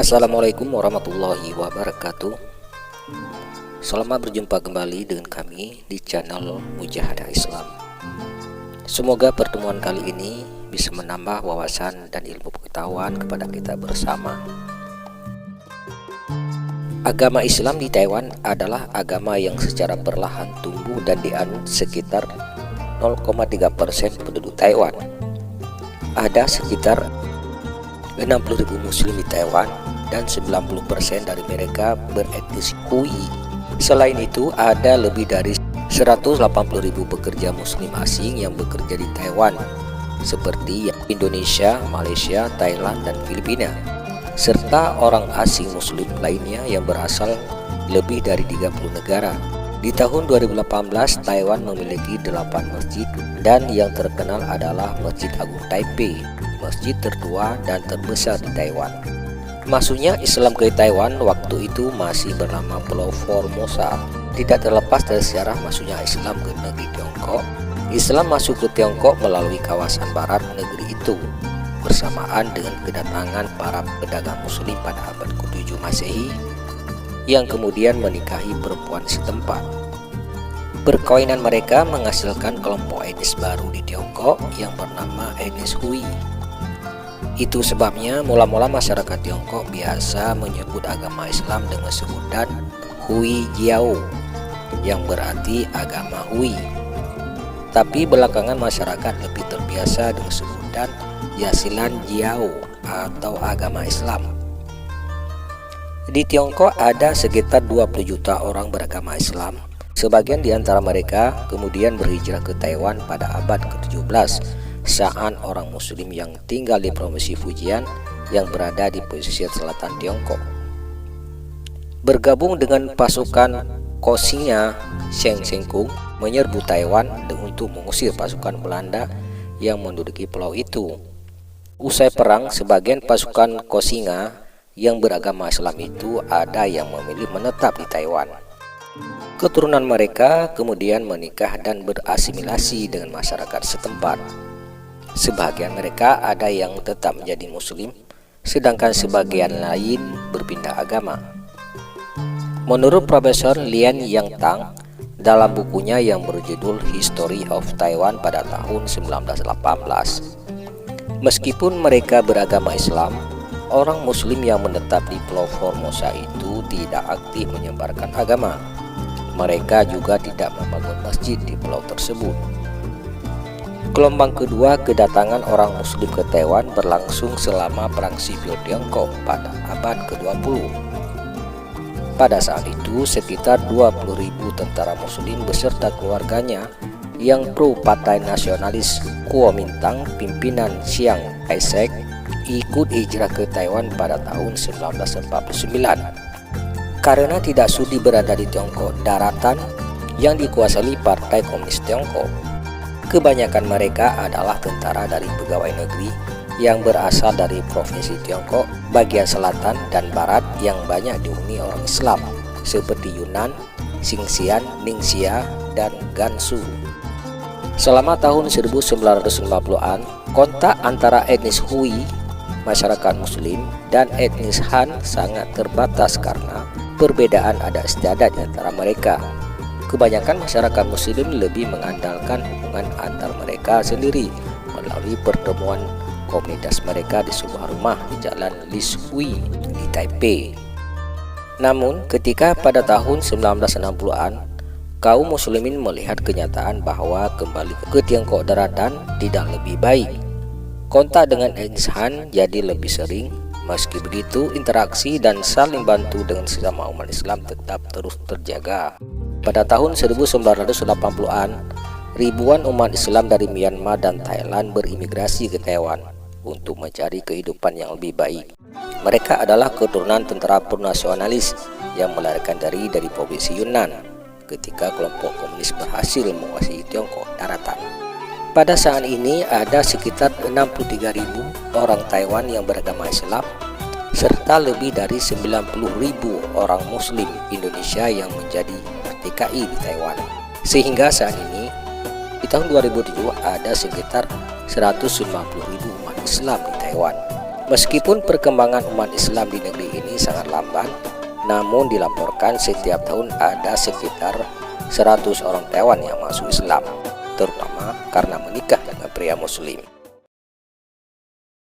Assalamualaikum warahmatullahi wabarakatuh. Selamat berjumpa kembali dengan kami di channel Mujahadah Islam. Semoga pertemuan kali ini bisa menambah wawasan dan ilmu pengetahuan kepada kita bersama. Agama Islam di Taiwan adalah agama yang secara perlahan tumbuh dan dianut sekitar 0,3% penduduk Taiwan. Ada sekitar 60.000 muslim di Taiwan dan 90% dari mereka beretnis Hui. Selain itu, ada lebih dari 180.000 pekerja muslim asing yang bekerja di Taiwan, seperti Indonesia, Malaysia, Thailand, dan Filipina, serta orang asing muslim lainnya yang berasal lebih dari 30 negara. Di tahun 2018, Taiwan memiliki 8 masjid dan yang terkenal adalah Masjid Agung Taipei, masjid tertua dan terbesar di Taiwan. Masuknya Islam ke Taiwan waktu itu masih bernama Pulau Formosa. Tidak terlepas dari sejarah masuknya Islam ke negeri Tiongkok, Islam masuk ke Tiongkok melalui kawasan barat negeri itu bersamaan dengan kedatangan para pedagang muslim pada abad ke-7 Masehi yang kemudian menikahi perempuan setempat. Perkawinan mereka menghasilkan kelompok etnis baru di Tiongkok yang bernama etnis Hui. Itu sebabnya mula-mula masyarakat Tiongkok biasa menyebut agama Islam dengan sebutan Hui Jiao, yang berarti agama Hui. Tapi belakangan masyarakat lebih terbiasa dengan sebutan Yasilan Jiao atau agama Islam. Di Tiongkok ada sekitar 20 juta orang beragama Islam. Sebagian di antara mereka kemudian berhijrah ke Taiwan pada abad ke-17 saat orang muslim yang tinggal di provinsi Fujian yang berada di pesisir selatan Tiongkok bergabung dengan pasukan Koxingya Sheng Shengkung menyerbu Taiwan untuk mengusir pasukan Belanda yang menduduki pulau itu. Usai perang, sebagian pasukan Koxingya yang beragama Islam itu ada yang memilih menetap di Taiwan. Keturunan mereka kemudian menikah dan berasimilasi dengan masyarakat setempat. Sebagian mereka ada yang tetap menjadi muslim, sedangkan sebagian lain berpindah agama. Menurut Profesor Lian Yang Tang dalam bukunya yang berjudul History of Taiwan pada tahun 1918, meskipun mereka beragama Islam, orang muslim yang menetap di Pulau Formosa itu tidak aktif menyebarkan agama. Mereka juga tidak membangun masjid di pulau tersebut. Gelombang kedua kedatangan orang muslim ke Taiwan berlangsung selama Perang Sipil Tiongkok pada abad ke-20. Pada saat itu sekitar 20.000 tentara muslim beserta keluarganya yang pro Partai Nasionalis Kuomintang pimpinan Chiang Kai-shek ikut hijrah ke Taiwan pada tahun 1949. Karena tidak sudi berada di Tiongkok daratan yang dikuasai Partai Komunis Tiongkok, kebanyakan mereka adalah tentara dari pegawai negeri yang berasal dari provinsi Tiongkok bagian selatan dan barat yang banyak dihuni orang Islam seperti Yunnan, Xinjiang, Ningxia, dan Gansu. Selama tahun 1990-an, kontak antara etnis Hui, masyarakat muslim, dan etnis Han sangat terbatas karena perbedaan adat istiadat di antara mereka. Kebanyakan masyarakat muslim lebih mengandalkan hubungan antar mereka sendiri melalui pertemuan komunitas mereka di sebuah rumah di Jalan Lis Hui di Taipei. Namun ketika pada tahun 1960-an kaum muslimin melihat kenyataan bahwa kembali ke Tiongkok daratan tidak lebih baik, kontak dengan etnis Han jadi lebih sering. Meski begitu, interaksi dan saling bantu dengan sesama umat Islam tetap terus terjaga. Pada tahun 1980-an, ribuan umat Islam dari Myanmar dan Thailand berimigrasi ke Taiwan untuk mencari kehidupan yang lebih baik. Mereka adalah keturunan tentara pro-nasionalis yang melarikan diri dari provinsi Yunnan ketika kelompok komunis berhasil menguasai Tiongkok daratan. Pada saat ini ada sekitar 63.000 orang Taiwan yang beragama Islam serta lebih dari 90.000 orang muslim Indonesia yang menjadi TKI di Taiwan. Sehingga saat ini di tahun 2007 ada sekitar 150.000 umat Islam di Taiwan. Meskipun perkembangan umat Islam di negeri ini sangat lamban, namun dilaporkan setiap tahun ada sekitar 100 orang Taiwan yang masuk Islam, terutama karena menikah dengan pria Muslim.